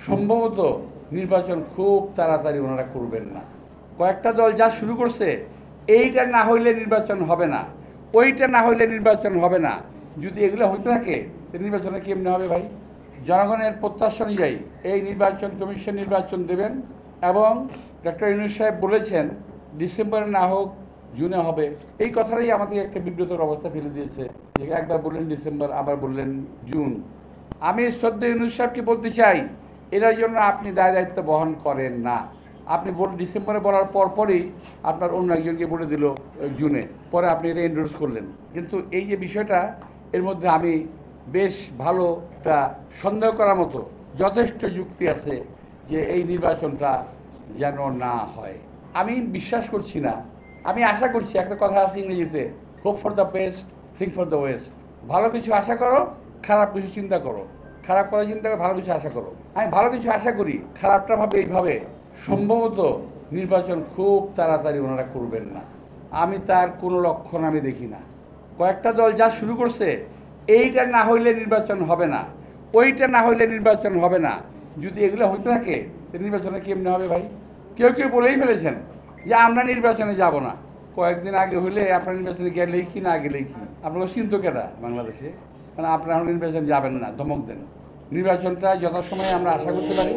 সম্ভবত নির্বাচন খুব তাড়াতাড়ি ওনারা করবেন না। কয়েকটা দল যা শুরু করছে, এইটা না হইলে নির্বাচন হবে না, ওইটা না হইলে নির্বাচন হবে না। যদি এগুলো হইতে থাকে তো নির্বাচনে কেমনে হবে ভাই? জনগণের প্রত্যাশা অনুযায়ী এই নির্বাচন কমিশন নির্বাচন দেবেন এবং ডক্টর ইউনূস সাহেব বলেছেন ডিসেম্বরে না হোক জুনে হবে। এই কথাটাই আমাদের একটা বিব্রতর অবস্থা ফেলে দিয়েছে। যে একবার বললেন ডিসেম্বর, আবার বললেন জুন। আমি শ্রদ্ধেয় ইউনূস সাহেবকে বলতে চাই, এটার জন্য আপনি দায়িত্ব বহন করেন না। আপনি ডিসেম্বরে বলার পরই আপনার অন্য একজনকে বলে দিল জুনে, পরে আপনি এটা এন্ডোর্স করলেন। কিন্তু এই যে বিষয়টা, এর মধ্যে আমি বেশ ভালো একটা সন্দেহ করার মতো যথেষ্ট যুক্তি আছে যে এই নির্বাচনটা যেন না হয়। আমি বিশ্বাস করছি না, আমি আশা করছি। একটা কথা আছে ইংরেজিতে, hope for the best, think for the West. ভালো কিছু আশা করো, খারাপ কিছু চিন্তা করো। খারাপ কথা চিন্তা করে ভালো কিছু আশা করো। আমি ভালো কিছু আশা করি, খারাপটা ভাবে এইভাবে সম্ভবত নির্বাচন খুব তাড়াতাড়ি ওনারা করবেন না। আমি তার কোনো লক্ষণ আমি দেখি না। কয়েকটা দল যা শুরু করছে, এইটা না হইলে নির্বাচন হবে না, ওইটা না হইলে নির্বাচন হবে না। যদি এগুলো হইতে থাকে তো নির্বাচনে কেমনে হবে ভাই? কেউ কেউ বলেই ফেলেছেন যে আমরা নির্বাচনে যাব না। কয়েকদিন আগে হইলে আপনার নির্বাচনে গেলেই কি না গেলেই কি? আপনারা চিন্তা কেনা বাংলাদেশে, মানে আপনারা নির্বাচন যাবেন না, ধমক দেন। নির্বাচনটা যথাসময়ে আমরা আশা করতে পারি।